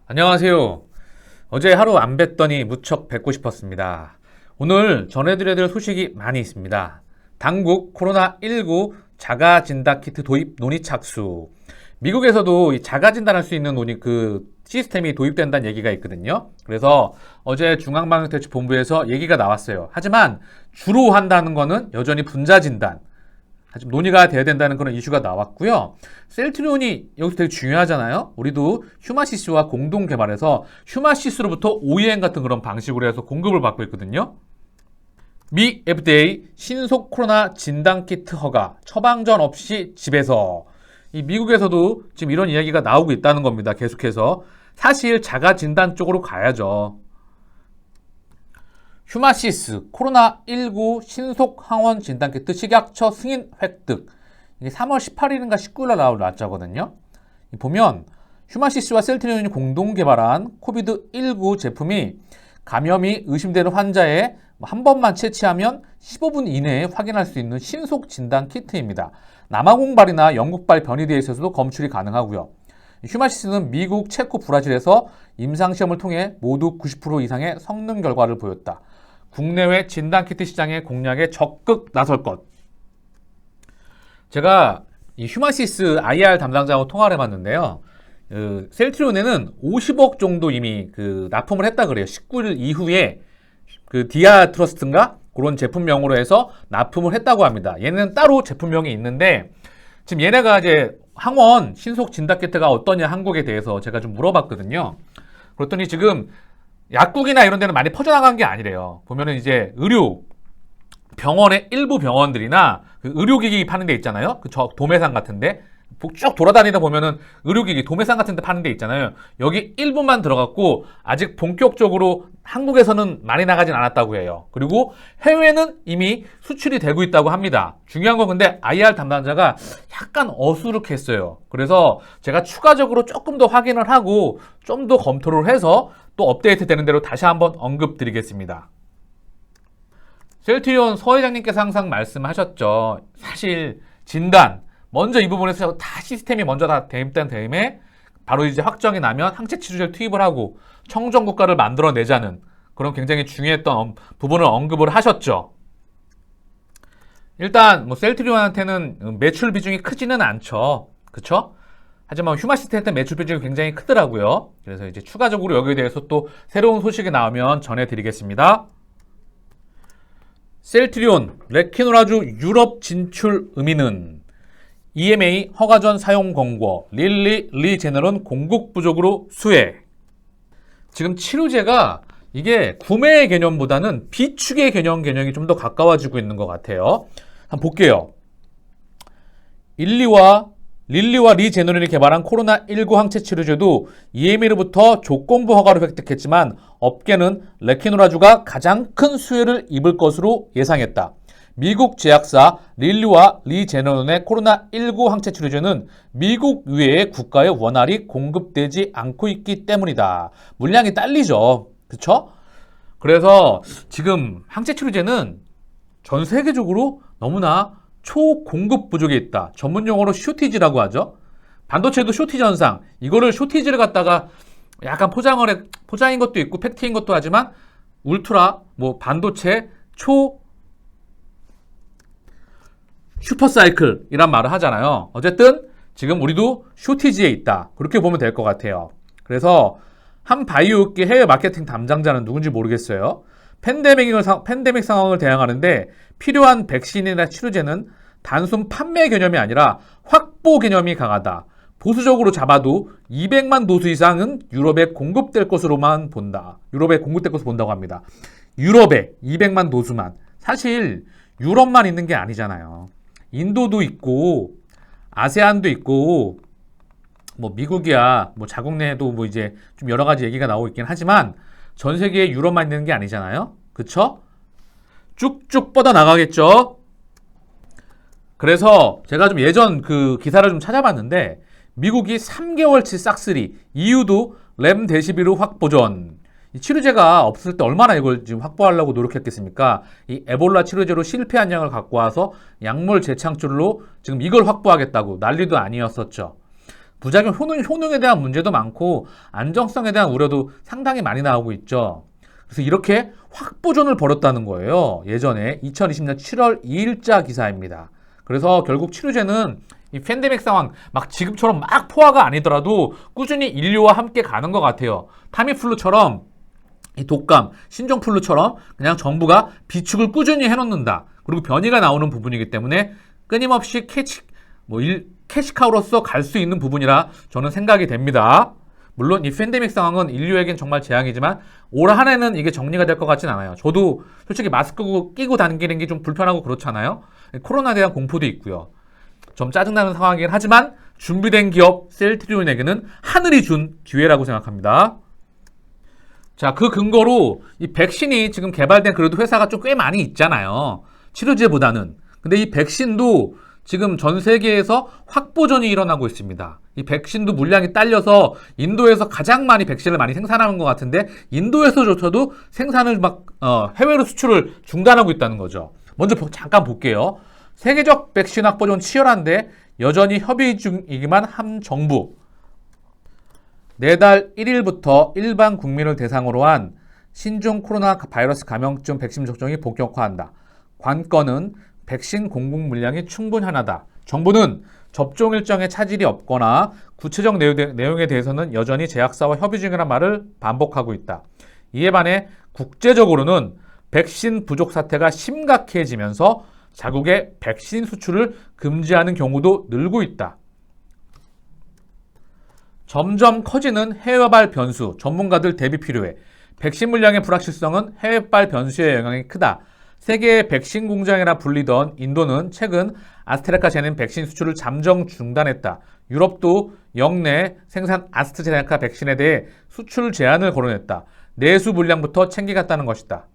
안녕하세요. 어제 하루 안 뵀더니 무척 뵙고 싶었습니다. 오늘 전해드려야 될 소식이 많이 있습니다. 당국 코로나19 자가 진단 키트 도입 논의 착수. 미국에서도 이 자가 진단할 수 있는 시스템이 도입된다는 얘기가 있거든요. 그래서 어제 중앙방역대책본부에서 얘기가 나왔어요. 하지만 주로 한다는 거는 여전히 분자 진단. 좀 논의가 돼야 된다는 그런 이슈가 나왔고요. 셀트리온이 여기서 되게 중요하잖아요. 우리도 휴마시스와 공동 개발해서 휴마시스로부터 OEM 같은 그런 방식으로 해서 공급을 받고 있거든요. 미 FDA 신속 코로나 진단 키트 허가, 처방전 없이 집에서. 이 미국에서도 지금 이런 이야기가 나오고 있다는 겁니다. 계속해서. 사실 자가 진단 쪽으로 가야죠. 휴마시스 코로나19 신속 항원 진단키트 식약처 승인 획득. 이게 3월 18일인가 19일날 나올 날짜거든요. 보면 휴마시스와 셀트리온이 공동 개발한 코비드19 제품이 감염이 의심되는 환자에 한 번만 채취하면 15분 이내에 확인할 수 있는 신속 진단 키트입니다. 남아공발이나 영국발 변이되어 있어서도 검출이 가능하고요. 휴마시스는 미국, 체코, 브라질에서 임상시험을 통해 모두 90% 이상의 성능 결과를 보였다. 국내외 진단키트 시장의 공략에 적극 나설 것. 제가 이 휴마시스 IR 담당자하고 통화를 해봤는데요. 셀트리온에는 50억 정도 이미 납품을 했다 그래요. 19일 이후에 디아 트러스트인가? 그런 제품명으로 해서 납품을 했다고 합니다. 얘는 따로 제품명이 있는데 지금 얘네가 이제 항원 신속 진단키트가 어떠냐 한국에 대해서 제가 좀 물어봤거든요. 그랬더니 지금 약국이나 이런 데는 많이 퍼져나간 게 아니래요. 보면은 이제 병원의 일부 병원들이나 의료기기 파는 데 있잖아요. 도매상 같은데 쭉 돌아다니다 보면은 의료기기 도매상 같은 데 파는 데 있잖아요. 여기 일부만 들어갔고 아직 본격적으로 한국에서는 많이 나가진 않았다고 해요. 그리고 해외는 이미 수출이 되고 있다고 합니다. 중요한 건 근데 IR 담당자가 약간 어수룩했어요. 그래서 제가 추가적으로 조금 더 확인을 하고 좀 더 검토를 해서 또 업데이트 되는 대로 다시 한번 언급드리겠습니다. 셀트리온 서 회장님께서 항상 말씀하셨죠. 사실 진단 먼저 이 부분에서 다 시스템이 먼저 다 대입된 다음에 바로 이제 확정이 나면 항체 치료제를 투입을 하고 청정 국가를 만들어내자는 그런 굉장히 중요했던 부분을 언급을 하셨죠. 일단 셀트리온한테는 매출 비중이 크지는 않죠. 그쵸? 하지만 휴마시스한테 매출 비중이 굉장히 크더라고요. 그래서 이제 추가적으로 여기에 대해서 또 새로운 소식이 나오면 전해드리겠습니다. 셀트리온 레키노라주 유럽 진출 의미는 EMA 허가 전 사용 권고, 릴리 리제너론 공급 부족으로 수혜. 지금 치료제가 이게 구매의 개념보다는 비축의 개념이 좀 더 가까워지고 있는 것 같아요. 한번 볼게요. 릴리와 리제너론이 개발한 코로나19 항체 치료제도 EMA로부터 조건부 허가를 획득했지만 업계는 레키노라주가 가장 큰 수혜를 입을 것으로 예상했다. 미국 제약사 릴리와 리제너론의 코로나19 항체 치료제는 미국 외의 국가에 원활히 공급되지 않고 있기 때문이다. 물량이 딸리죠. 그쵸? 그래서 지금 항체 치료제는 전 세계적으로 너무나 초공급 부족에 있다. 전문 용어로 쇼티지라고 하죠. 반도체도 쇼티지 현상. 이거를 쇼티지를 갖다가 약간 포장인 것도 있고 팩트인 것도 하지만 울트라 반도체 슈퍼사이클이란 말을 하잖아요. 어쨌든 지금 우리도 쇼티지에 있다. 그렇게 보면 될 것 같아요. 그래서 한 바이오업계 해외 마케팅 담당자는 누군지 모르겠어요. 팬데믹 상황을 대응하는데 필요한 백신이나 치료제는 단순 판매 개념이 아니라 확보 개념이 강하다. 보수적으로 잡아도 200만 도수 이상은 유럽에 공급될 것으로만 본다. 유럽에 공급될 것으로 본다고 합니다. 유럽에 200만 도수만. 사실 유럽만 있는 게 아니잖아요. 인도도 있고 아세안도 있고 미국이야 자국 내에도 이제 좀 여러 가지 얘기가 나오고 있긴 하지만 전 세계에 유럽만 있는 게 아니잖아요. 그쵸? 쭉쭉 뻗어 나가겠죠. 그래서 제가 좀 예전 기사를 좀 찾아봤는데 미국이 3개월치 싹쓸이, EU도 렘데시비르 확보전. 이 치료제가 없을 때 얼마나 이걸 지금 확보하려고 노력했겠습니까? 이 에볼라 치료제로 실패한 양을 갖고 와서 약물 재창출로 지금 이걸 확보하겠다고 난리도 아니었었죠. 부작용 효능에 대한 문제도 많고 안정성에 대한 우려도 상당히 많이 나오고 있죠. 그래서 이렇게 확보전을 벌였다는 거예요. 예전에 2020년 7월 2일자 기사입니다. 그래서 결국 치료제는 이 팬데믹 상황 막 지금처럼 막 포화가 아니더라도 꾸준히 인류와 함께 가는 것 같아요. 타미플루처럼 이 독감, 신종플루처럼 그냥 정부가 비축을 꾸준히 해놓는다. 그리고 변이가 나오는 부분이기 때문에 끊임없이 캐시카우로서 갈 수 있는 부분이라 저는 생각이 됩니다. 물론 이 팬데믹 상황은 인류에겐 정말 재앙이지만 올 한 해는 이게 정리가 될 것 같진 않아요. 저도 솔직히 마스크 끼고 다니는 게 좀 불편하고 그렇잖아요. 코로나에 대한 공포도 있고요. 좀 짜증나는 상황이긴 하지만 준비된 기업 셀트리온에게는 하늘이 준 기회라고 생각합니다. 자, 그 근거로 이 백신이 지금 개발된 그래도 회사가 좀 꽤 많이 있잖아요. 치료제보다는. 근데 이 백신도 지금 전 세계에서 확보전이 일어나고 있습니다. 이 백신도 물량이 딸려서 인도에서 가장 많이 백신을 많이 생산하는 것 같은데 인도에서조차도 생산을 해외로 수출을 중단하고 있다는 거죠. 먼저 잠깐 볼게요. 세계적 백신 확보전 치열한데 여전히 협의 중이기만 한 정부. 내달 1일부터 일반 국민을 대상으로 한 신종 코로나 바이러스 감염증 백신 접종이 본격화한다. 관건은 백신 공급 물량이 충분하다. 정부는 접종 일정에 차질이 없거나 구체적 내용에 대해서는 여전히 제약사와 협의 중이라는 말을 반복하고 있다. 이에 반해 국제적으로는 백신 부족 사태가 심각해지면서 자국의 백신 수출을 금지하는 경우도 늘고 있다. 점점 커지는 해외발 변수, 전문가들 대비 필요해. 백신 물량의 불확실성은 해외발 변수의 영향이 크다. 세계의 백신 공장이라 불리던 인도는 최근 아스트라제네카 백신 수출을 잠정 중단했다. 유럽도 역내 생산 아스트라제네카 백신에 대해 수출 제한을 거론했다. 내수 물량부터 챙기겠다는 것이다.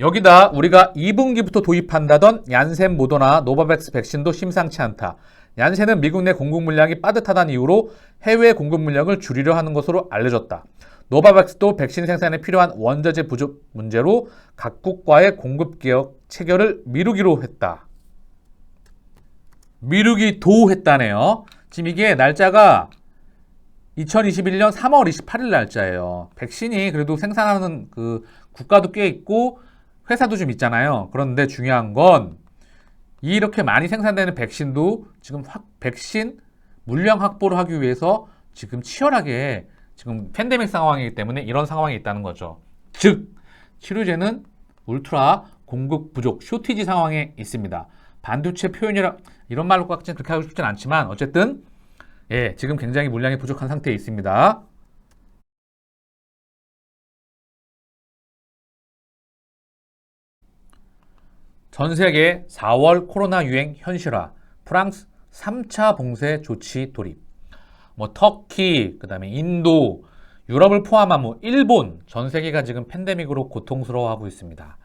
여기다 우리가 2분기부터 도입한다던 얀센, 모더나, 노바백스 백신도 심상치 않다. 얀센은 미국 내 공급 물량이 빠듯하다는 이유로 해외 공급 물량을 줄이려 하는 것으로 알려졌다. 노바백스도 백신 생산에 필요한 원자재 부족 문제로 각국과의 공급 개혁 체결을 미루기로 했다. 미루기도 했다네요. 지금 이게 날짜가 2021년 3월 28일 날짜예요. 백신이 그래도 생산하는 그 국가도 꽤 있고 회사도 좀 있잖아요. 그런데 중요한 건 이렇게 많이 생산되는 백신도 지금 백신 물량 확보를 하기 위해서 지금 치열하게 지금 팬데믹 상황이기 때문에 이런 상황이 있다는 거죠. 즉 치료제는 울트라 공급 부족, 쇼티지 상황에 있습니다. 반도체 표현이라 이런 말로까지는 그렇게 하고 싶진 않지만 어쨌든 지금 굉장히 물량이 부족한 상태에 있습니다. 전 세계 4월 코로나 유행 현실화, 프랑스 3차 봉쇄 조치 돌입. 터키, 그다음에 인도, 유럽을 포함한 일본, 전 세계가 지금 팬데믹으로 고통스러워하고 있습니다.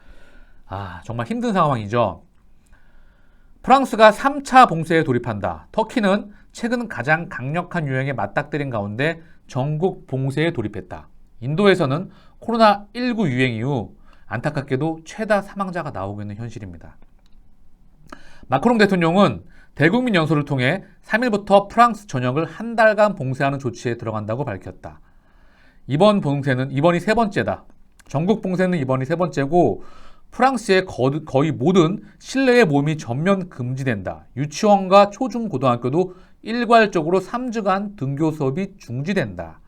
정말 힘든 상황이죠. 프랑스가 3차 봉쇄에 돌입한다. 터키는 최근 가장 강력한 유행에 맞닥뜨린 가운데 전국 봉쇄에 돌입했다. 인도에서는 코로나19 유행 이후 안타깝게도 최다 사망자가 나오고 있는 현실입니다. 마크롱 대통령은 대국민 연설을 통해 3일부터 프랑스 전역을 한 달간 봉쇄하는 조치에 들어간다고 밝혔다. 이번 봉쇄는 이번이 세 번째다. 전국 봉쇄는 이번이 세 번째고 프랑스의 거의 모든 실내의 모임이 전면 금지된다. 유치원과 초중고등학교도 일괄적으로 3주간 등교 수업이 중지된다.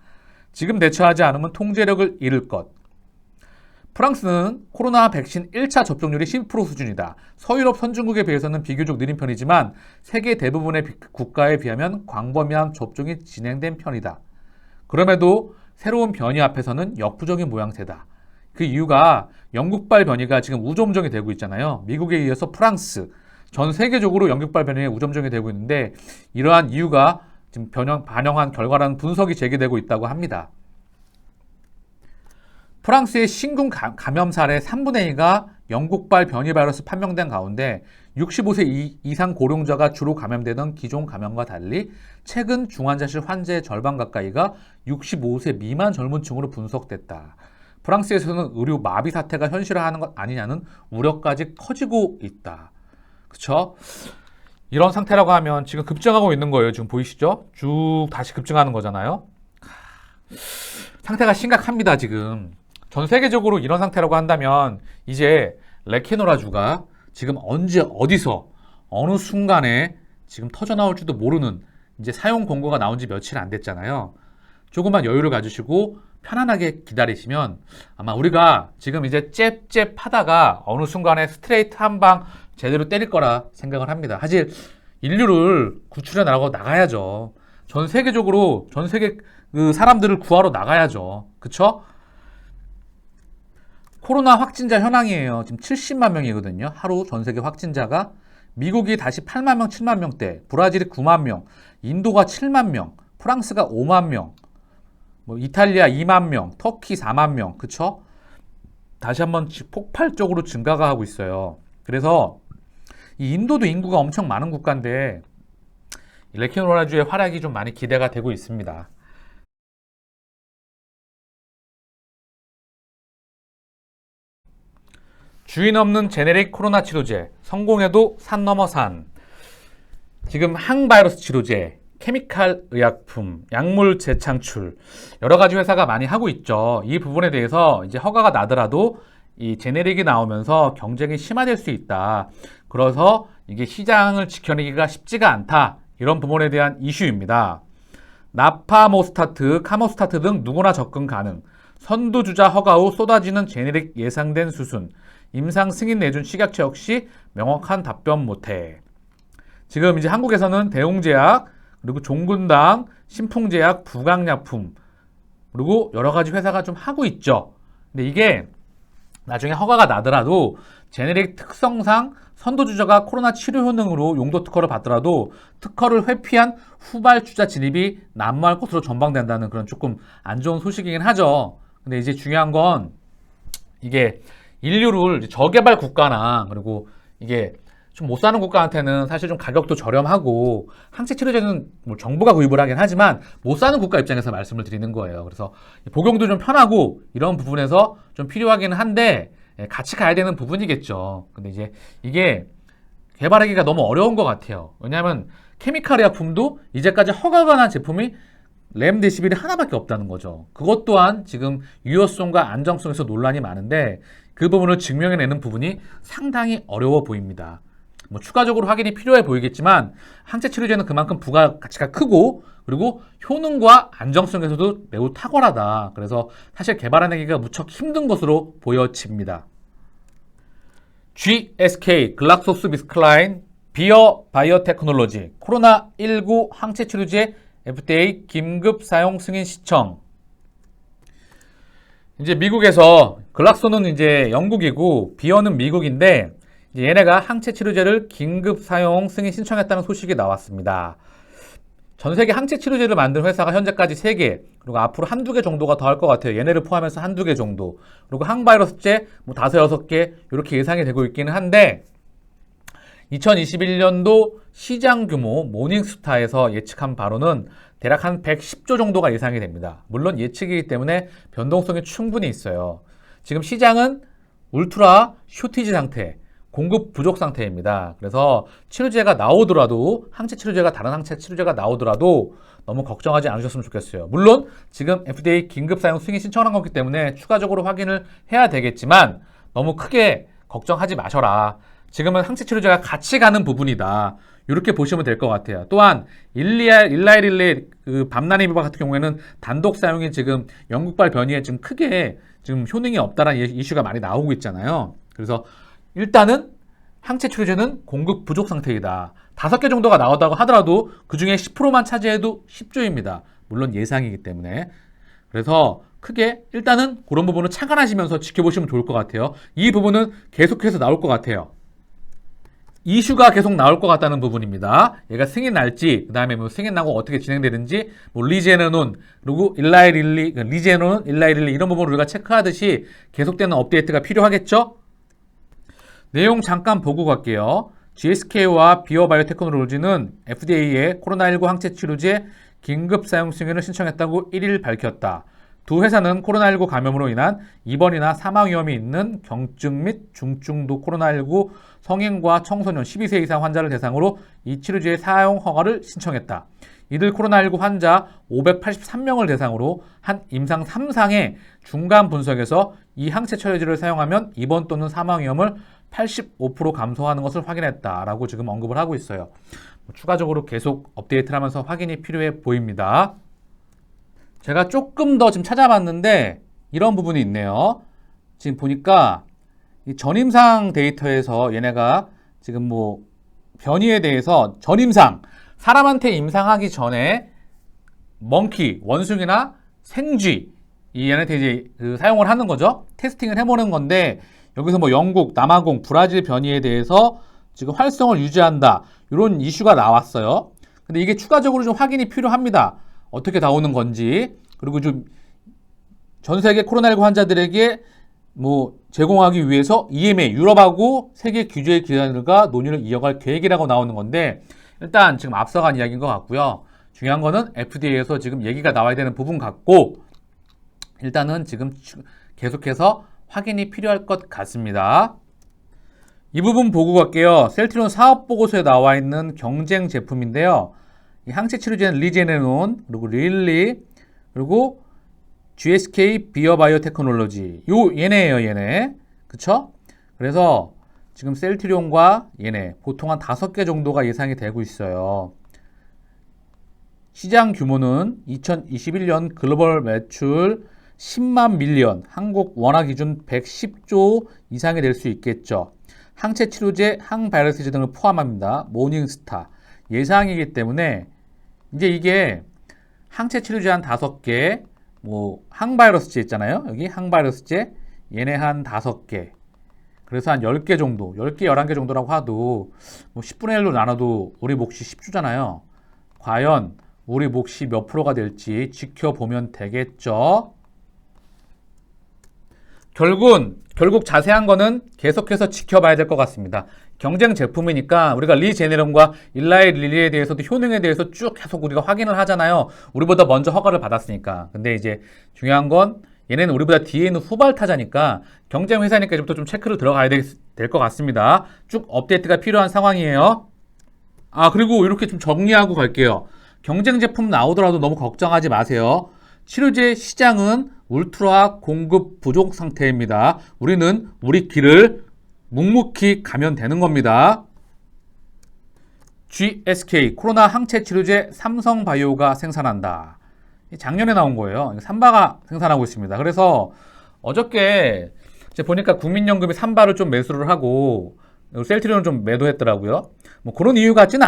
지금 대처하지 않으면 통제력을 잃을 것. 프랑스는 코로나 백신 1차 접종률이 10% 수준이다. 서유럽 선진국에 비해서는 비교적 느린 편이지만 세계 대부분의 국가에 비하면 광범위한 접종이 진행된 편이다. 그럼에도 새로운 변이 앞에서는 역부족인 모양새다. 그 이유가 영국발 변이가 지금 우점종이 되고 있잖아요. 미국에 이어서 프랑스, 전 세계적으로 영국발 변이의 우점종이 되고 있는데 이러한 이유가 지금 반영한 결과라는 분석이 제기되고 있다고 합니다. 프랑스의 신규 감염 사례 3분의 2가 영국발 변이 바이러스 판명된 가운데 65세 이상 고령자가 주로 감염되던 기존 감염과 달리 최근 중환자실 환자의 절반 가까이가 65세 미만 젊은 층으로 분석됐다. 프랑스에서는 의료 마비 사태가 현실화하는 것 아니냐는 우려까지 커지고 있다. 그쵸? 이런 상태라고 하면 지금 급증하고 있는 거예요. 지금 보이시죠? 쭉 다시 급증하는 거잖아요. 상태가 심각합니다, 지금. 전 세계적으로 이런 상태라고 한다면 이제 레케노라주가 지금 언제 어디서 어느 순간에 지금 터져 나올지도 모르는 이제 사용 공고가 나온 지 며칠 안 됐잖아요. 조금만 여유를 가지시고 편안하게 기다리시면 아마 우리가 지금 이제 잽잽 하다가 어느 순간에 스트레이트 한 방 제대로 때릴 거라 생각을 합니다. 사실 인류를 구출해 나가야죠. 전 세계적으로 전 세계 그 사람들을 구하러 나가야죠. 그쵸? 코로나 확진자 현황이에요. 지금 70만 명이거든요. 하루 전 세계 확진자가. 미국이 다시 8만 명, 7만 명대, 브라질이 9만 명, 인도가 7만 명, 프랑스가 5만 명, 뭐 이탈리아 2만 명, 터키 4만 명, 그쵸? 다시 한번 폭발적으로 증가가 하고 있어요. 그래서 이 인도도 인구가 엄청 많은 국가인데 레케노라주의 활약이 좀 많이 기대가 되고 있습니다. 주인 없는 제네릭 코로나 치료제, 성공해도 산 넘어 산. 지금 항바이러스 치료제, 케미칼 의약품, 약물 재창출 여러 가지 회사가 많이 하고 있죠. 이 부분에 대해서 이제 허가가 나더라도 이 제네릭이 나오면서 경쟁이 심화될 수 있다. 그래서 이게 시장을 지켜내기가 쉽지가 않다. 이런 부분에 대한 이슈입니다. 나파모스타트, 카모스타트 등 누구나 접근 가능. 선두주자 허가 후 쏟아지는 제네릭 예상된 수순. 임상 승인 내준 식약처 역시 명확한 답변 못해. 지금 이제 한국에서는 대웅제약, 그리고 종근당, 신풍제약, 부강약품, 그리고 여러 가지 회사가 좀 하고 있죠. 근데 이게 나중에 허가가 나더라도 제네릭 특성상 선도주자가 코로나 치료 효능으로 용도 특허를 받더라도 특허를 회피한 후발주자 진입이 난무할 것으로 전망된다는 그런 조금 안 좋은 소식이긴 하죠. 근데 이제 중요한 건 이게 인류를 저개발 국가나 그리고 이게 좀 못 사는 국가한테는 사실 좀 가격도 저렴하고 항체 치료제는 뭐 정부가 구입을 하긴 하지만 못 사는 국가 입장에서 말씀을 드리는 거예요. 그래서 복용도 좀 편하고 이런 부분에서 좀 필요하긴 한데 같이 가야 되는 부분이겠죠. 근데 이제 이게 개발하기가 너무 어려운 것 같아요. 왜냐하면 케미칼 의약품도 이제까지 허가가 난 제품이 렘데시빌이 하나밖에 없다는 거죠. 그것 또한 지금 유효성과 안정성에서 논란이 많은데 그 부분을 증명해내는 부분이 상당히 어려워 보입니다. 뭐 추가적으로 확인이 필요해 보이겠지만 항체 치료제는 그만큼 부가가치가 크고 그리고 효능과 안정성에서도 매우 탁월하다. 그래서 사실 개발해내기가 무척 힘든 것으로 보여집니다. GSK, 글락소스미스클라인, 비어 바이오테크놀로지, 코로나19 항체 치료제 FDA 긴급 사용 승인 신청. 이제 미국에서 글락소는 이제 영국이고 비어는 미국인데 이제 얘네가 항체 치료제를 긴급 사용 승인 신청했다는 소식이 나왔습니다. 전 세계 항체 치료제를 만든 회사가 현재까지 3개, 그리고 앞으로 한두 개 정도가 더 할 것 같아요. 얘네를 포함해서 한두 개 정도. 그리고 항바이러스제 뭐 5, 6개 이렇게 예상이 되고 있기는 한데 2021년도 시장 규모 모닝스타에서 예측한 바로는 대략 한 110조 정도가 예상이 됩니다. 물론 예측이기 때문에 변동성이 충분히 있어요. 지금 시장은 울트라 쇼티지 상태, 공급 부족 상태입니다. 그래서 치료제가 나오더라도 항체 치료제가 다른 항체 치료제가 나오더라도 너무 걱정하지 않으셨으면 좋겠어요. 물론 지금 FDA 긴급 사용 승인 신청한 거기 때문에 추가적으로 확인을 해야 되겠지만 너무 크게 걱정하지 마셔라. 지금은 항체 치료제가 같이 가는 부분이다. 이렇게 보시면 될 것 같아요. 또한 일라이릴레 그 밤나니비바 같은 경우에는 단독 사용이 지금 영국발 변이에 지금 크게 지금 효능이 없다라는 이슈가 많이 나오고 있잖아요. 그래서 일단은 항체 치료제는 공급 부족 상태이다. 5개 정도가 나오다고 하더라도 그 중에 10%만 차지해도 10조입니다. 물론 예상이기 때문에. 그래서 크게 일단은 그런 부분을 착안하시면서 지켜보시면 좋을 것 같아요. 이 부분은 계속해서 나올 것 같아요. 이슈가 계속 나올 것 같다는 부분입니다. 얘가 승인 날지, 그 다음에 뭐 승인 나고 어떻게 진행되는지, 뭐 리제너논, 그리고 리제너논, 일라이릴리 이런 부분을 우리가 체크하듯이 계속되는 업데이트가 필요하겠죠? 내용 잠깐 보고 갈게요. GSK와 비어바이오테크놀로지는 FDA에 코로나19 항체 치료제 긴급 사용 승인을 신청했다고 1일 밝혔다. 두 회사는 코로나19 감염으로 인한 입원이나 사망 위험이 있는 경증 및 중증도 코로나19 성인과 청소년 12세 이상 환자를 대상으로 이 치료제의 사용 허가를 신청했다. 이들 코로나19 환자 583명을 대상으로 한 임상 3상의 중간 분석에서 이 항체 치료제를 사용하면 입원 또는 사망 위험을 85% 감소하는 것을 확인했다라고 지금 언급을 하고 있어요. 추가적으로 계속 업데이트를 하면서 확인이 필요해 보입니다. 제가 조금 더 지금 찾아봤는데 이런 부분이 있네요. 지금 보니까 이 전임상 데이터에서 얘네가 지금 뭐 변이에 대해서 전임상, 사람한테 임상하기 전에 멍키, 원숭이나 생쥐 이 얘네한테 이제 사용을 하는 거죠. 테스팅을 해보는 건데 여기서 뭐 영국, 남아공, 브라질 변이에 대해서 지금 활성을 유지한다. 이런 이슈가 나왔어요. 근데 이게 추가적으로 좀 확인이 필요합니다. 어떻게 나오는 건지, 그리고 좀 전 세계 코로나19 환자들에게 뭐 제공하기 위해서 EMA, 유럽하고 세계 규제 기관들과 논의를 이어갈 계획이라고 나오는 건데 일단 지금 앞서간 이야기인 것 같고요. 중요한 거는 FDA에서 지금 얘기가 나와야 되는 부분 같고 일단은 지금 계속해서 확인이 필요할 것 같습니다. 이 부분 보고 갈게요. 셀트리온 사업보고서에 나와 있는 경쟁 제품인데요. 이 항체 치료제는 리제네론, 그리고 릴리, 그리고 GSK 비어바이오 테크놀로지. 얘네예요, 얘네. 그쵸? 그래서 지금 셀트리온과 얘네 보통 한 5개 정도가 예상이 되고 있어요. 시장 규모는 2021년 글로벌 매출 10만 밀리언, 한국 원화 기준 110조 이상이 될 수 있겠죠. 항체 치료제, 항바이러스제 등을 포함합니다. 모닝스타. 예상이기 때문에 이제 이게 항체 치료제 한 5개, 뭐 항바이러스제 있잖아요. 여기 항바이러스제 얘네 한 5개. 그래서 한 10개 정도, 10개, 11개 정도라고 해도 뭐 10분의 1로 나눠도 우리 몫이 10주잖아요. 과연 우리 몫이 몇 프로가 될지 지켜보면 되겠죠. 결국 자세한 거는 계속해서 지켜봐야 될 것 같습니다. 경쟁 제품이니까 우리가 리제네론과 일라이 릴리에 대해서도 효능에 대해서 쭉 계속 우리가 확인을 하잖아요. 우리보다 먼저 허가를 받았으니까. 근데 이제 중요한 건 얘네는 우리보다 뒤에 있는 후발타자니까 경쟁 회사니까 이제부터 좀 체크를 들어가야 될 것 같습니다. 쭉 업데이트가 필요한 상황이에요. 그리고 이렇게 좀 정리하고 갈게요. 경쟁 제품 나오더라도 너무 걱정하지 마세요. 치료제 시장은 울트라 공급 부족 상태입니다. 우리는 우리 길을 묵묵히 가면 되는 겁니다. GSK 코로나 항체 치료제 삼성바이오가 생산한다. 작년에 나온 거예요. 삼바가 생산하고 있습니다. 그래서 어저께 보니까 국민연금이 삼바를 좀 매수를 하고 셀트리온을 좀 매도했더라고요. 뭐 그런 이유 같지는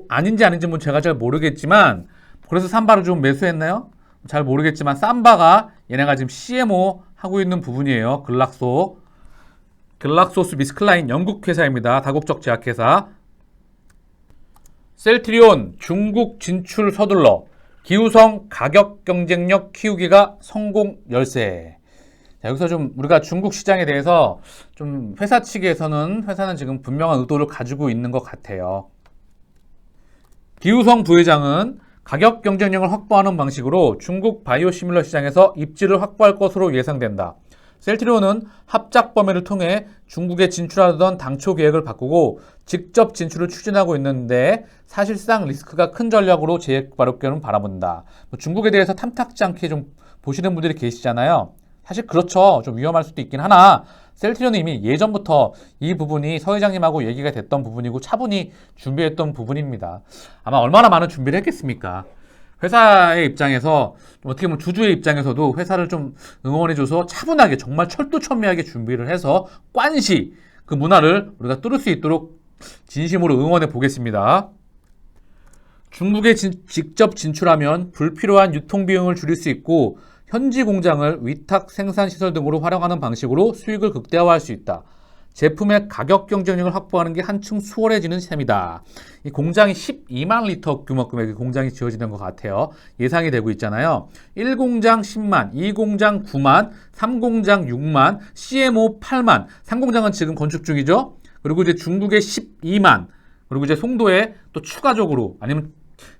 아닌지 뭐 제가 잘 모르겠지만 그래서 삼바를 좀 매수했나요? 잘 모르겠지만 삼바가 얘네가 지금 CMO 하고 있는 부분이에요. 글락소스미스클라인 영국 회사입니다. 다국적 제약회사. 셀트리온 중국 진출 서둘러 기후성 가격 경쟁력 키우기가 성공 열쇠. 자, 여기서 좀 우리가 중국 시장에 대해서 좀 회사 측에서는 회사는 지금 분명한 의도를 가지고 있는 것 같아요. 기후성 부회장은 가격 경쟁력을 확보하는 방식으로 중국 바이오시밀러 시장에서 입지를 확보할 것으로 예상된다. 셀트리온은 합작 범위를 통해 중국에 진출하던 당초 계획을 바꾸고 직접 진출을 추진하고 있는데 사실상 리스크가 큰 전략으로 재발업계는 바라본다. 중국에 대해서 탐탁지 않게 좀 보시는 분들이 계시잖아요. 사실 그렇죠. 좀 위험할 수도 있긴 하나 셀트리온은 이미 예전부터 이 부분이 서 회장님하고 얘기가 됐던 부분이고 차분히 준비했던 부분입니다. 아마 얼마나 많은 준비를 했겠습니까? 회사의 입장에서 어떻게 보면 주주의 입장에서도 회사를 좀 응원해줘서 차분하게 정말 철두철미하게 준비를 해서 꽌시 그 문화를 우리가 뚫을 수 있도록 진심으로 응원해 보겠습니다. 중국에 직접 진출하면 불필요한 유통비용을 줄일 수 있고 현지 공장을 위탁 생산시설 등으로 활용하는 방식으로 수익을 극대화할 수 있다. 제품의 가격 경쟁력을 확보하는 게 한층 수월해지는 셈이다. 이 공장이 12만 리터 규모급의 공장이 지어지는 것 같아요. 예상이 되고 있잖아요. 1공장 10만, 2공장 9만, 3공장 6만, CMO 8만. 3공장은 지금 건축 중이죠. 그리고 이제 중국에 12만, 그리고 이제 송도에 또 추가적으로 아니면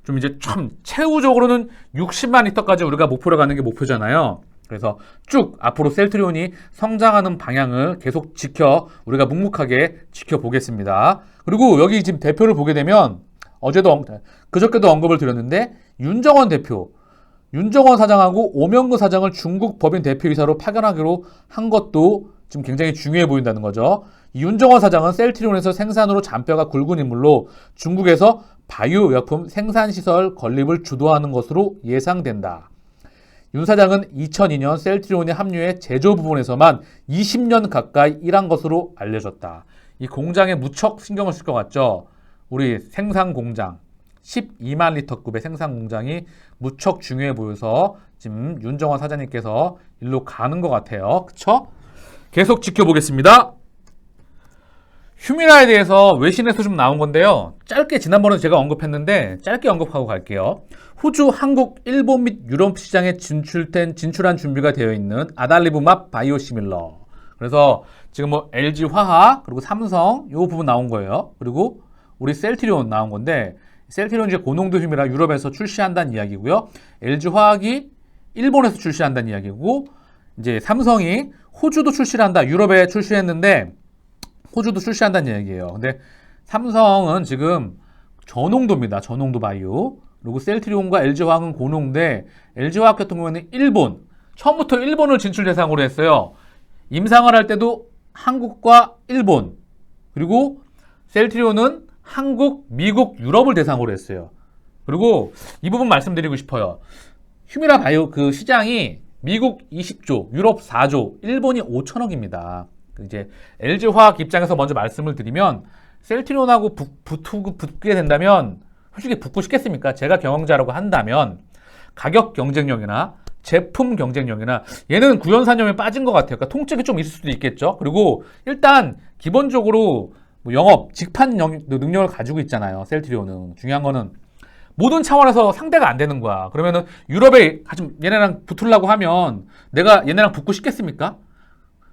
좀 이제 참 최후적으로는 60만 리터까지 우리가 목표로 가는 게 목표잖아요. 그래서 쭉 앞으로 셀트리온이 성장하는 방향을 계속 우리가 묵묵하게 지켜보겠습니다. 그리고 여기 지금 대표를 보게 되면 그저께도 언급을 드렸는데 윤정원 사장하고 오명구 사장을 중국 법인 대표이사로 파견하기로 한 것도 지금 굉장히 중요해 보인다는 거죠. 이 윤정원 사장은 셀트리온에서 생산으로 잔뼈가 굵은 인물로 중국에서 바이오 의약품 생산시설 건립을 주도하는 것으로 예상된다. 윤 사장은 2002년 셀트리온에 합류해 제조 부분에서만 20년 가까이 일한 것으로 알려졌다. 이 공장에 무척 신경을 쓸 것 같죠? 우리 생산 공장, 12만 리터급의 생산 공장이 무척 중요해 보여서 지금 윤정원 사장님께서 일로 가는 것 같아요. 그쵸? 계속 지켜보겠습니다. 휴미라에 대해서 외신에서 좀 나온 건데요. 짧게 지난번에 제가 언급했는데 짧게 언급하고 갈게요. 호주, 한국, 일본 및 유럽 시장에 진출한 준비가 되어 있는 아달리부맙 바이오시밀러. 그래서 지금 뭐 LG화학 그리고 삼성 요 부분 나온 거예요. 그리고 우리 셀트리온 나온 건데 셀트리온 이제 고농도 휴미라 유럽에서 출시한다는 이야기고요. LG화학이 일본에서 출시한다는 이야기고 이제 삼성이 호주도 출시를 한다. 유럽에 출시했는데 호주도 출시한다는 얘기예요. 근데 삼성은 지금 저농도입니다. 저농도 바이오. 그리고 셀트리온과 LG화학은 고농인데 LG화학 같은 경우에는 처음부터 일본을 진출 대상으로 했어요. 임상을 할 때도 한국과 일본, 그리고 셀트리온은 한국, 미국, 유럽을 대상으로 했어요. 그리고 이 부분 말씀드리고 싶어요. 휴미라 바이오 그 시장이 미국 20조, 유럽 4조, 일본이 5천억입니다. 이제 LG화학 입장에서 먼저 말씀을 드리면 셀트리온하고 붙게 된다면 솔직히 붙고 싶겠습니까? 제가 경영자라고 한다면 가격 경쟁력이나 제품 경쟁력이나 얘는 구연산염에 빠진 것 같아요. 그러니까 통증이 좀 있을 수도 있겠죠. 그리고 일단 기본적으로 뭐 영업, 직판 능력을 가지고 있잖아요. 셀트리온은. 중요한 거는 모든 차원에서 상대가 안 되는 거야. 그러면은 유럽에 얘네랑 붙으려고 하면 내가 얘네랑 붙고 싶겠습니까?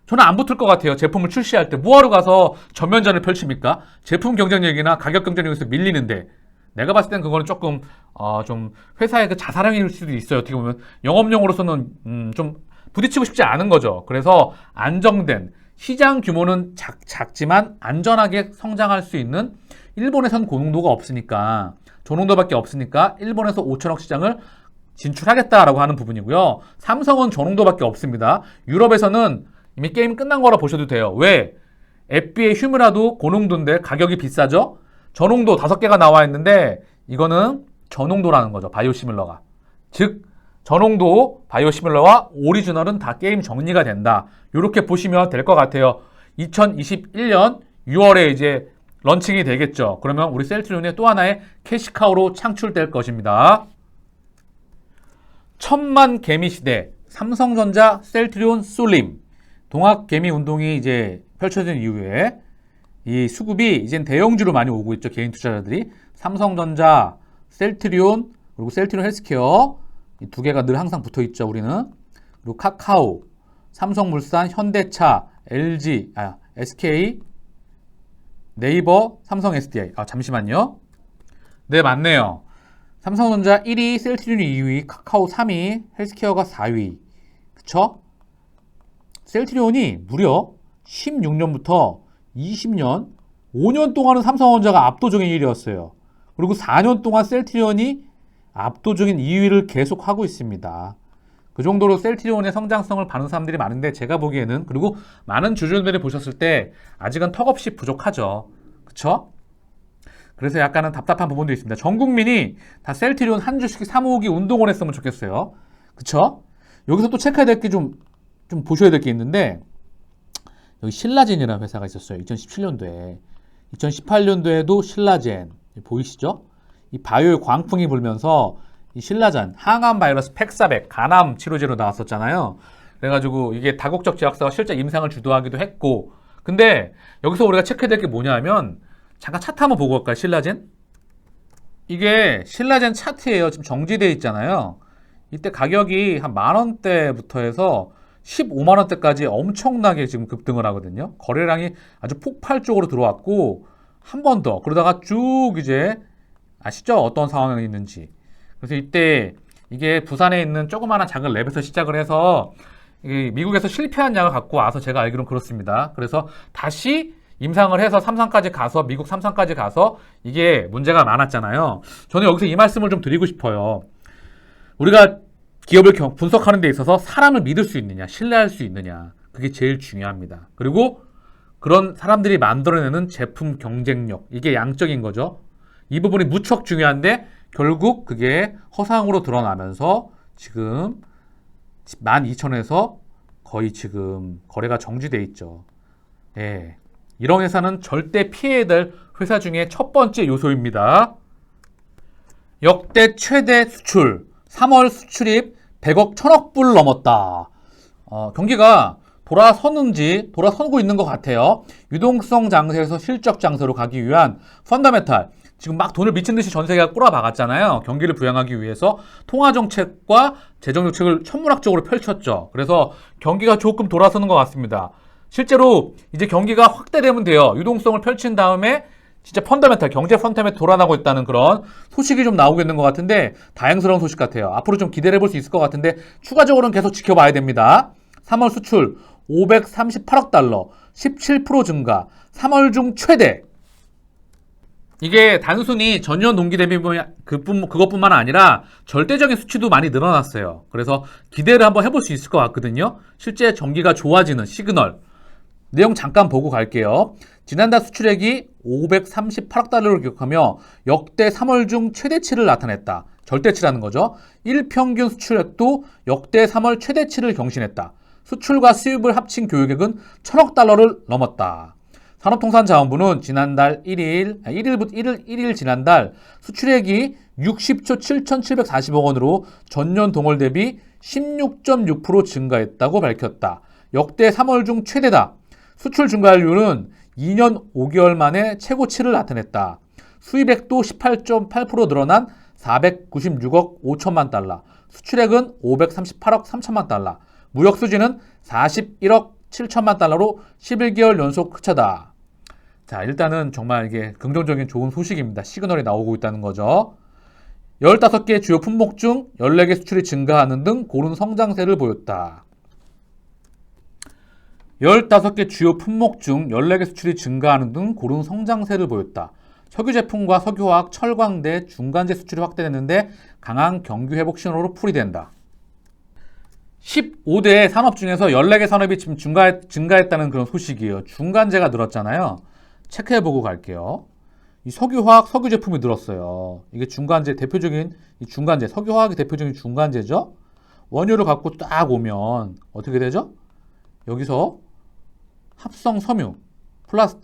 저는 안 붙을 것 같아요. 제품을 출시할 때 뭐하러 가서 전면전을 펼칩니까? 제품 경쟁력이나 가격 경쟁력에서 밀리는데 내가 봤을 땐 그거는 조금 좀 회사의 그 자사랑일 수도 있어요. 어떻게 보면 영업용으로서는 좀 부딪히고 싶지 않은 거죠. 그래서 안정된 시장 규모는 작지만 안전하게 성장할 수 있는 일본에선 고농도가 없으니까 저농도밖에 없으니까 일본에서 5천억 시장을 진출하겠다라고 하는 부분이고요. 삼성은 저농도밖에 없습니다. 유럽에서는 이미 게임 끝난 거라 보셔도 돼요. 왜? 에피의 휴미라도 고농도인데 가격이 비싸죠? 저농도 5개가 나와 있는데 이거는 저농도라는 거죠. 바이오시밀러가. 즉 저농도 바이오시밀러와 오리지널은 다 게임 정리가 된다. 이렇게 보시면 될 것 같아요. 2021년 6월에 이제 런칭이 되겠죠. 그러면 우리 셀트리온의 또 하나의 캐시카우로 창출될 것입니다. 천만 개미 시대 삼성전자 셀트리온 솔림 동학 개미 운동이 이제 펼쳐진 이후에 이 수급이 이젠 대형주로 많이 오고 있죠. 개인 투자자들이. 삼성전자, 셀트리온, 그리고 셀트리온 헬스케어 이 두 개가 늘 항상 붙어 있죠. 우리는. 그리고 카카오, 삼성물산, 현대차, LG, SK, 네이버, 삼성 SDI. 잠시만요. 네, 맞네요. 삼성전자 1위, 셀트리온이 2위, 카카오 3위, 헬스케어가 4위. 그쵸? 셀트리온이 무려 16년부터 20년, 5년 동안은 삼성전자가 압도적인 1위였어요. 그리고 4년 동안 셀트리온이 압도적인 2위를 계속하고 있습니다. 그 정도로 셀트리온의 성장성을 봐는 사람들이 많은데 제가 보기에는 그리고 많은 주주들이 보셨을 때 아직은 턱없이 부족하죠. 그쵸? 그래서 약간은 답답한 부분도 있습니다. 전 국민이 다 셀트리온 한 주씩 사모으기 운동을 했으면 좋겠어요. 그쵸? 여기서 또 체크해야 될 게 좀 보셔야 될 게 있는데 여기 신라젠이라는 회사가 있었어요. 2017년도에. 2018년도에도 신라젠 보이시죠? 이 바이오의 광풍이 불면서 이 신라젠 항암 바이러스 팩사백 간암 치료제로 나왔었잖아요. 그래가지고 이게 다국적 제약사가 실제 임상을 주도하기도 했고 근데 여기서 우리가 체크해야 될 게 뭐냐면 잠깐 차트 한번 보고 갈까요? 신라젠? 이게 신라젠 차트예요. 지금 정지되어 있잖아요. 이때 가격이 한 10,000원대부터 해서 15만원대까지 엄청나게 지금 급등을 하거든요. 거래량이 아주 폭발적으로 들어왔고 한 번 더 그러다가 쭉 이제 아시죠? 어떤 상황이 있는지. 그래서 이때 이게 부산에 있는 조그마한 작은 랩에서 시작을 해서 미국에서 실패한 약을 갖고 와서 제가 알기로는 그렇습니다. 그래서 다시 임상을 해서 3상까지 가서 미국 3상까지 가서 이게 문제가 많았잖아요. 저는 여기서 이 말씀을 좀 드리고 싶어요. 우리가 기업을 분석하는 데 있어서 사람을 믿을 수 있느냐, 신뢰할 수 있느냐, 그게 제일 중요합니다. 그리고 그런 사람들이 만들어내는 제품 경쟁력, 이게 양적인 거죠. 이 부분이 무척 중요한데 결국 그게 허상으로 드러나면서 지금 12,000원에서 거의 지금 거래가 정지돼 있죠. 예. 이런 회사는 절대 피해야 될 회사 중에 첫 번째 요소입니다. 역대 최대 수출, 3월 수출입 100억, 1000억 불 넘었다. 경기가 돌아서고 있는 것 같아요. 유동성 장세에서 실적 장세로 가기 위한 펀더멘탈, 지금 막 돈을 미친 듯이 전 세계가 꼬라박았잖아요. 경기를 부양하기 위해서 통화정책과 재정정책을 천문학적으로 펼쳤죠. 그래서 경기가 조금 돌아서는 것 같습니다. 실제로 이제 경기가 확대되면 돼요. 유동성을 펼친 다음에 진짜 펀더멘탈, 경제 펀더멘탈 돌아나고 있다는 그런 소식이 좀 나오고 있는 것 같은데 다행스러운 소식 같아요. 앞으로 좀 기대를 해볼 수 있을 것 같은데 추가적으로는 계속 지켜봐야 됩니다. 3월 수출 538억 달러, 17% 증가, 3월 중 최대. 이게 단순히 전년 동기 대비 그것뿐만 아니라 절대적인 수치도 많이 늘어났어요. 그래서 기대를 한번 해볼 수 있을 것 같거든요. 실제 경기가 좋아지는 시그널. 내용 잠깐 보고 갈게요. 지난달 수출액이 538억 달러를 기록하며 역대 3월 중 최대치를 나타냈다. 절대치라는 거죠. 일평균 수출액도 역대 3월 최대치를 경신했다. 수출과 수입을 합친 교역액은 1000억 달러를 넘었다. 산업통상자원부는 지난달 1일 지난달 수출액이 60조 7,740억 원으로 전년 동월 대비 16.6% 증가했다고 밝혔다. 역대 3월 중 최대다. 수출 증가율은 2년 5개월 만에 최고치를 나타냈다. 수입액도 18.8% 늘어난 496억 5천만 달러. 수출액은 538억 3천만 달러. 무역 수지는 41억 7천만 달러로 11개월 연속 흑자다. 자, 일단은 정말 이게 긍정적인 좋은 소식입니다. 시그널이 나오고 있다는 거죠. 15개 주요 품목 중 14개 수출이 증가하는 등 고른 성장세를 보였다. 15개 주요 품목 중 14개 수출이 증가하는 등 고른 성장세를 보였다. 석유 제품과 석유화학, 철광대, 중간재 수출이 확대됐는데 강한 경기 회복 신호로 풀이된다. 15대 산업 중에서 14개 산업이 지금 증가했다는 그런 소식이에요. 중간재가 늘었잖아요. 체크해보고 갈게요. 이 석유화학, 석유 제품이 늘었어요. 이게 중간재, 대표적인 이 중간재, 석유화학이 대표적인 중간재죠. 원유를 갖고 딱 오면 어떻게 되죠? 여기서 합성 섬유,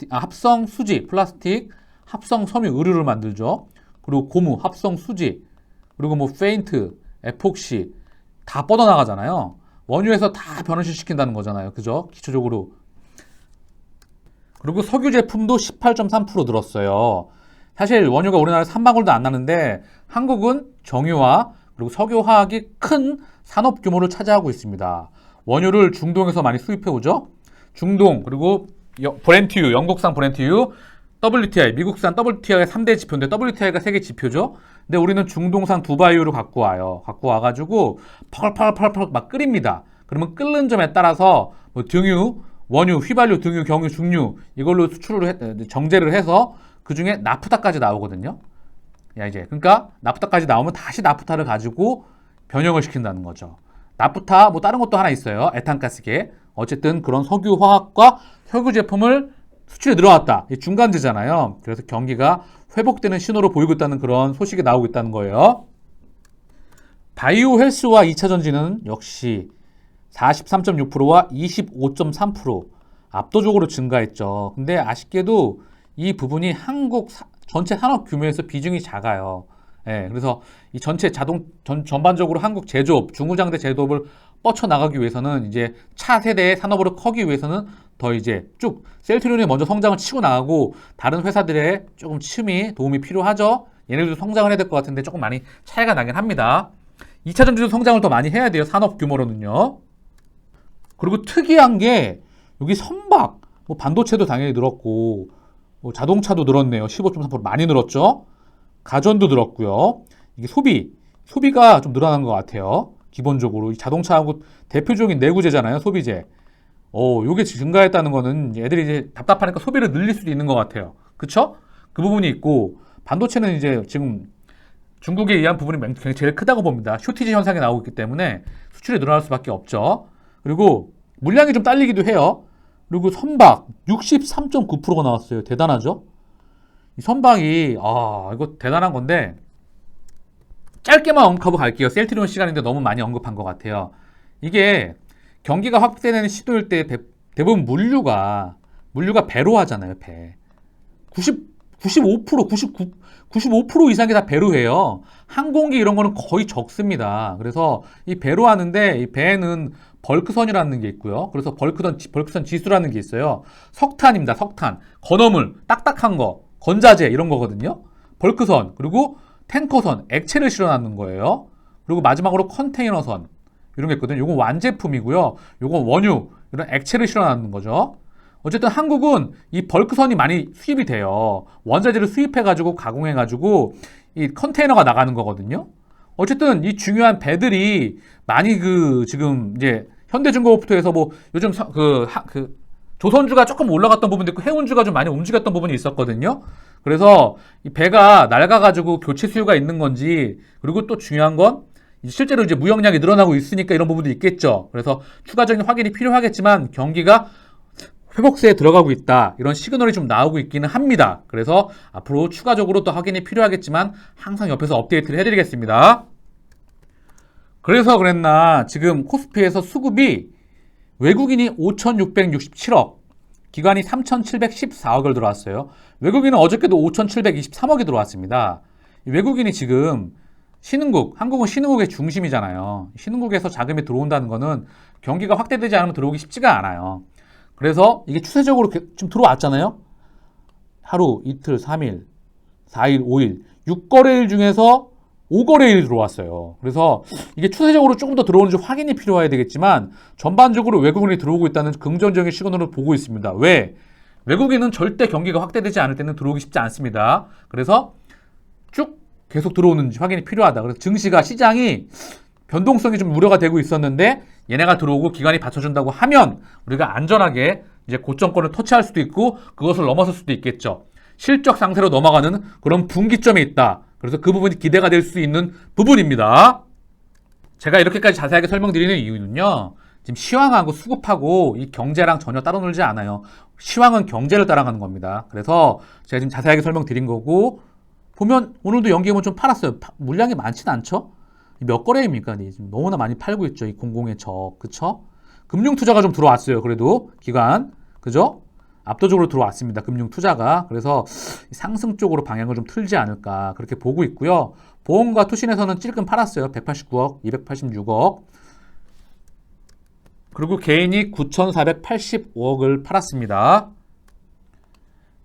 합성 수지, 플라스틱, 합성 섬유, 의류를 만들죠. 그리고 고무, 합성 수지, 그리고 뭐 페인트, 에폭시 다 뻗어나가잖아요. 원유에서 다 변화시킨다는 거잖아요. 그죠? 기초적으로. 그리고 석유 제품도 18.3% 늘었어요. 사실 원유가 우리나라에서 한 방울도 안 나는데 한국은 정유화 그리고 석유화학이 큰 산업 규모를 차지하고 있습니다. 원유를 중동에서 많이 수입해 오죠. 중동 그리고 브렌트유, 영국산 브렌트유, WTI, 미국산 WTI가 3대 지표인데 WTI가 세계 지표죠. 근데 우리는 중동산 두바이유를 갖고 와요. 갖고 와가지고 펄펄펄펄 막 끓입니다. 그러면 끓는 점에 따라서 뭐 등유, 원유, 휘발유, 등유, 경유, 중유 이걸로 수출을 정제를 해서 그 중에 나프타까지 나오거든요. 그러니까 나프타까지 나오면 다시 나프타를 가지고 변형을 시킨다는 거죠. 나프타 뭐 다른 것도 하나 있어요. 에탄가스계. 어쨌든 그런 석유 화학과 석유 제품을 수출이 늘어났다. 이 중간재잖아요. 그래서 경기가 회복되는 신호로 보이고 있다는 그런 소식이 나오고 있다는 거예요. 바이오 헬스와 2차 전지는 역시 43.6%와 25.3% 압도적으로 증가했죠. 근데 아쉽게도 이 부분이 한국 전체 산업 규모에서 비중이 작아요. 그래서 이 전체 전반적으로 한국 제조업, 중후장대 제조업을 뻗쳐나가기 위해서는 이제 차세대의 산업으로 커기 위해서는 더 이제 쭉 셀트리온이 먼저 성장을 치고 나가고 다른 회사들의 조금 도움이 필요하죠. 얘네들도 성장을 해야 될 것 같은데 조금 많이 차이가 나긴 합니다. 2차 전지도 성장을 더 많이 해야 돼요. 산업 규모로는요. 그리고 특이한 게 여기 선박, 뭐 반도체도 당연히 늘었고 뭐 자동차도 늘었네요. 15.3% 많이 늘었죠. 가전도 늘었고요. 이게 소비가 좀 늘어난 것 같아요. 기본적으로 이 자동차하고 대표적인 내구재잖아요, 소비재. 요게 증가했다는 거는 애들이 이제 답답하니까 소비를 늘릴 수도 있는 것 같아요. 그쵸? 그 부분이 있고, 반도체는 이제 지금 중국에 의한 부분이 제일 크다고 봅니다. 쇼티지 현상이 나오고 있기 때문에 수출이 늘어날 수밖에 없죠. 그리고 물량이 좀 딸리기도 해요. 그리고 선박 63.9%가 나왔어요. 대단하죠? 이 선박이 이거 대단한 건데 짧게만 언급하고 갈게요. 셀트리온 시간인데 너무 많이 언급한 것 같아요. 이게 경기가 확대되는 시도일 때 대부분 물류가 배로 하잖아요. 배. 95% 이상이 다 배로 해요. 항공기 이런 거는 거의 적습니다. 그래서 이 배로 하는데 이 배에는 벌크선이라는 게 있고요. 그래서 벌크선 지수라는 게 있어요. 석탄입니다. 석탄. 건어물, 딱딱한 거, 건자재 이런 거거든요. 벌크선, 그리고 탱커선, 액체를 실어놨는 거예요. 그리고 마지막으로 컨테이너선 이런 게 있거든요. 요건 완제품이고요. 요건 원유, 이런 액체를 실어놨는 거죠. 어쨌든 한국은 이 벌크선이 많이 수입이 돼요. 원자재를 수입해가지고 가공해가지고 이 컨테이너가 나가는 거거든요. 어쨌든 이 중요한 배들이 많이 지금 이제 현대중공업부터해서 뭐 요즘 조선주가 조금 올라갔던 부분도 있고 해운주가 좀 많이 움직였던 부분이 있었거든요. 그래서 이 배가 낡아가지고 교체 수요가 있는 건지, 그리고 또 중요한 건 실제로 이제 무역량이 늘어나고 있으니까 이런 부분도 있겠죠. 그래서 추가적인 확인이 필요하겠지만 경기가 회복세에 들어가고 있다, 이런 시그널이 좀 나오고 있기는 합니다. 그래서 앞으로 추가적으로 또 확인이 필요하겠지만 항상 옆에서 업데이트를 해드리겠습니다. 그래서 그랬나 지금 코스피에서 수급이 외국인이 5,667억, 기관이 3,714억을 들어왔어요. 외국인은 어저께도 5,723억이 들어왔습니다. 외국인이 지금 한국은 신흥국의 중심이잖아요. 신흥국에서 자금이 들어온다는 거는 경기가 확대되지 않으면 들어오기 쉽지가 않아요. 그래서 이게 추세적으로 좀 들어왔잖아요. 하루, 이틀, 3일, 4일, 5일, 6거래일 중에서 5거래일이 들어왔어요. 그래서 이게 추세적으로 조금 더 들어오는지 확인이 필요해야 되겠지만 전반적으로 외국인이 들어오고 있다는 긍정적인 시그널을 보고 있습니다. 왜? 외국인은 절대 경기가 확대되지 않을 때는 들어오기 쉽지 않습니다. 그래서 쭉 계속 들어오는지 확인이 필요하다. 그래서 증시가, 시장이 변동성이 좀 우려가 되고 있었는데 얘네가 들어오고 기관이 받쳐준다고 하면 우리가 안전하게 이제 고점권을 터치할 수도 있고 그것을 넘어설 수도 있겠죠. 실적 상태로 넘어가는 그런 분기점이 있다. 그래서 그 부분이 기대가 될 수 있는 부분입니다. 제가 이렇게까지 자세하게 설명드리는 이유는요, 지금 시황하고 수급하고 이 경제랑 전혀 따로 놀지 않아요. 시황은 경제를 따라가는 겁니다. 그래서 제가 지금 자세하게 설명드린 거고, 보면 오늘도 연기금은 좀 팔았어요. 물량이 많지는 않죠? 몇 거래입니까? 지금 너무나 많이 팔고 있죠. 이 공공의 적, 그쵸? 금융투자가 좀 들어왔어요. 그래도 기관, 그죠? 압도적으로 들어왔습니다. 금융투자가. 그래서 상승 쪽으로 방향을 좀 틀지 않을까 그렇게 보고 있고요. 보험과 투신에서는 찔끔 팔았어요. 189억, 286억. 그리고 개인이 9,485억을 팔았습니다.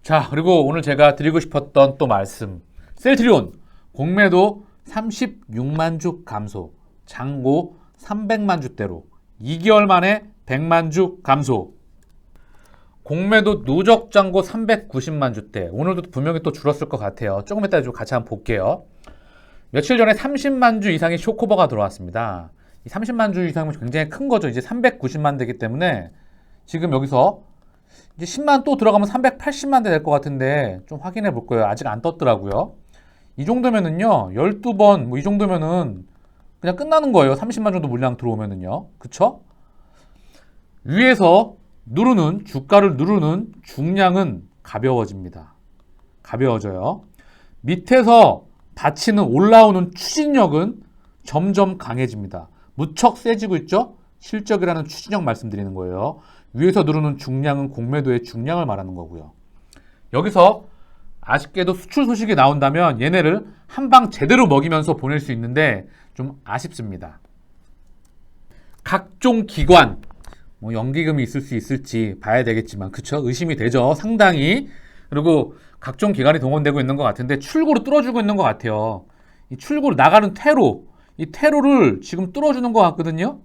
자, 그리고 오늘 제가 드리고 싶었던 또 말씀. 셀트리온 공매도 36만 주 감소, 잔고 300만 주대로 2개월 만에 100만 주 감소. 공매도 누적 잔고 390만 주대. 오늘도 분명히 또 줄었을 것 같아요. 조금 이따 좀 같이 한번 볼게요. 며칠 전에 30만 주 이상의 쇼커버가 들어왔습니다. 이 30만 주 이상은 굉장히 큰 거죠. 이제 390만 되기 때문에 지금 여기서 이제 10만 또 들어가면 380만 대 될 것 같은데 좀 확인해 볼 거예요. 아직 안 떴더라고요. 이 정도면은요, 12번, 뭐 이 정도면은 그냥 끝나는 거예요. 30만 정도 물량 들어오면은요. 그쵸? 위에서 주가를 누르는 중량은 가벼워집니다. 가벼워져요. 밑에서 받치는 올라오는 추진력은 점점 강해집니다. 무척 세지고 있죠? 실적이라는 추진력 말씀드리는 거예요. 위에서 누르는 중량은 공매도의 중량을 말하는 거고요. 여기서 아쉽게도 수출 소식이 나온다면 얘네를 한 방 제대로 먹이면서 보낼 수 있는데 좀 아쉽습니다. 각종 기관, 뭐 연기금이 있을 수 있을지 봐야 되겠지만, 그쵸? 의심이 되죠. 상당히. 그리고 각종 기관이 동원되고 있는 것 같은데 출구로 뚫어주고 있는 것 같아요. 이 출구로 나가는 퇴로, 이 퇴로를 지금 뚫어주는 것 같거든요.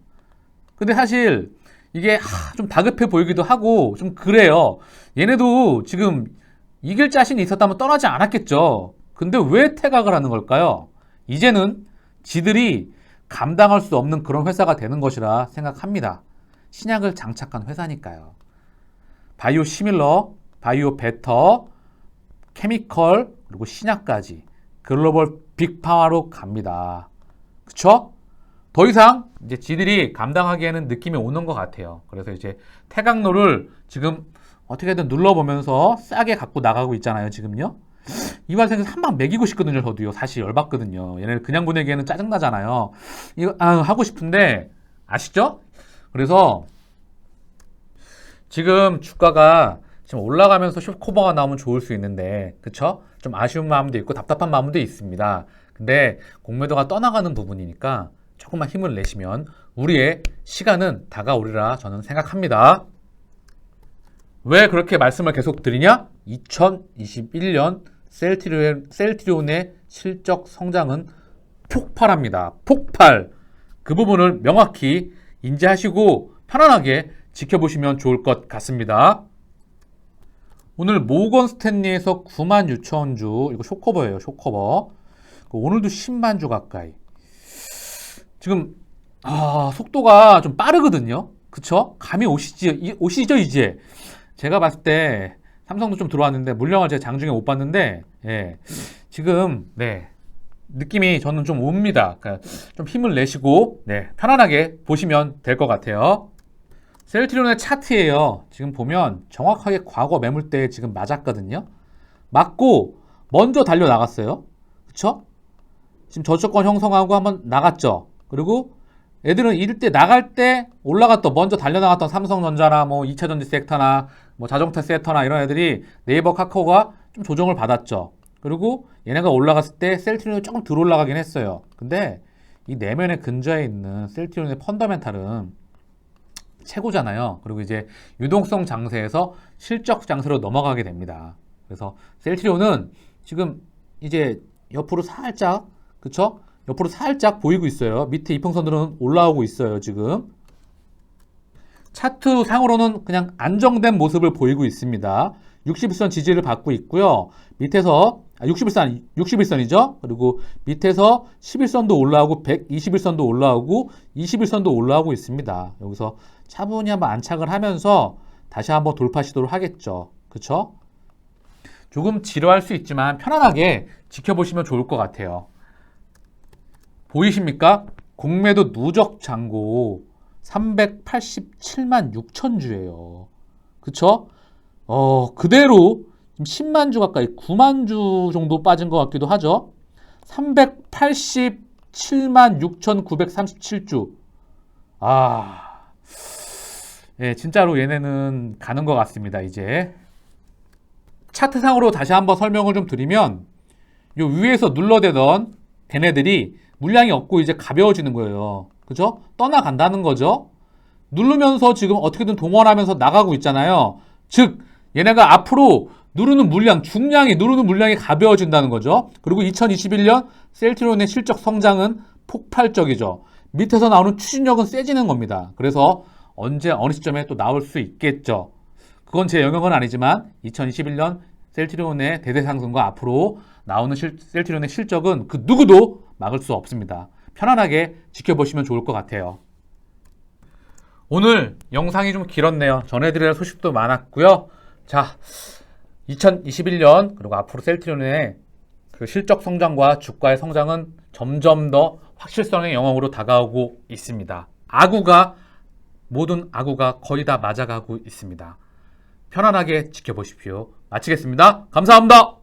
근데 사실 이게 좀 다급해 보이기도 하고 좀 그래요. 얘네도 지금 이길 자신이 있었다면 떠나지 않았겠죠. 근데 왜 퇴각을 하는 걸까요? 이제는 지들이 감당할 수 없는 그런 회사가 되는 것이라 생각합니다. 신약을 장착한 회사니까요. 바이오 시밀러, 바이오 베터, 케미컬, 그리고 신약까지 글로벌 빅파워로 갑니다. 그쵸? 더 이상 이제 지들이 감당하기에는 느낌이 오는 것 같아요. 그래서 이제 태강로를 지금 어떻게든 눌러보면서 싸게 갖고 나가고 있잖아요. 지금요. 이말 생각해서 한 방 먹이고 싶거든요. 저도요. 사실 열받거든요. 얘네 그냥 보내기에는 짜증나잖아요. 이거 하고 싶은데 아시죠? 그래서 지금 주가가 지금 올라가면서 숏커버가 나오면 좋을 수 있는데, 그쵸? 좀 아쉬운 마음도 있고 답답한 마음도 있습니다. 근데 공매도가 떠나가는 부분이니까 조금만 힘을 내시면 우리의 시간은 다가오리라 저는 생각합니다. 왜 그렇게 말씀을 계속 드리냐? 2021년 셀트리온의 실적 성장은 폭발합니다. 폭발. 그 부분을 명확히 인지하시고 편안하게 지켜보시면 좋을 것 같습니다. 오늘 모건 스탠리에서 96,000주, 이거 숏커버예요. 숏커버. 오늘도 10만 주 가까이. 지금 속도가 좀 빠르거든요. 그쵸? 감이 오시죠 이제. 제가 봤을 때 삼성도 좀 들어왔는데 물량을 제가 장중에 못 봤는데, 예, 지금 느낌이 저는 좀 옵니다. 그러니까 좀 힘을 내시고 편안하게 보시면 될 것 같아요. 셀트리온의 차트예요. 지금 보면 정확하게 과거 매물대에 지금 맞았거든요. 맞고 먼저 달려 나갔어요. 그쵸? 지금 저점권 형성하고 한번 나갔죠. 그리고 애들은 이럴 때 나갈 때 올라갔던 먼저 달려나갔던 삼성전자나 뭐 2차전지 섹터나 뭐 자동차 섹터나 이런 애들이 네이버 카카오가 좀 조정을 받았죠. 그리고 얘네가 올라갔을 때 셀트리온이 조금 덜 올라가긴 했어요. 근데 이 내면의 근저에 있는 셀트리온의 펀더멘탈은 최고잖아요. 그리고 이제 유동성 장세에서 실적 장세로 넘어가게 됩니다. 그래서 셀트리온은 지금 이제 옆으로 살짝, 그쵸? 옆으로 살짝 보이고 있어요. 밑에 이평선들은 올라오고 있어요. 지금 차트 상으로는 그냥 안정된 모습을 보이고 있습니다. 61선 지지를 받고 있고요. 밑에서 61선이죠. 그리고 밑에서 11선도 올라오고 121선도 올라오고 21선도 올라오고 있습니다. 여기서 차분히 한번 안착을 하면서 다시 한번 돌파 시도를 하겠죠. 그쵸? 조금 지루할 수 있지만 편안하게 지켜보시면 좋을 것 같아요. 보이십니까? 공매도 누적 잔고 387만 6천 주예요. 그쵸? 그대로 10만 주 가까이 9만 주 정도 빠진 것 같기도 하죠. 387만 6,937주. 진짜로 얘네는 가는 것 같습니다. 이제 차트상으로 다시 한번 설명을 좀 드리면 요 위에서 눌러대던 걔네들이 물량이 없고 이제 가벼워지는 거예요. 그죠? 떠나간다는 거죠. 누르면서 지금 어떻게든 동원하면서 나가고 있잖아요. 즉 얘네가 앞으로 누르는 물량, 누르는 물량이 가벼워진다는 거죠. 그리고 2021년 셀트리온의 실적 성장은 폭발적이죠. 밑에서 나오는 추진력은 세지는 겁니다. 그래서 언제 어느 시점에 또 나올 수 있겠죠. 그건 제 영역은 아니지만 2021년 셀트리온의 대대 상승과 앞으로 나오는 셀트리온의 실적은 그 누구도 막을 수 없습니다. 편안하게 지켜보시면 좋을 것 같아요. 오늘 영상이 좀 길었네요. 전해드릴 소식도 많았고요. 자, 2021년 그리고 앞으로 셀트리온의 그 실적 성장과 주가의 성장은 점점 더 확실성의 영역으로 다가오고 있습니다. 모든 아구가 거의 다 맞아가고 있습니다. 편안하게 지켜보십시오. 마치겠습니다. 감사합니다.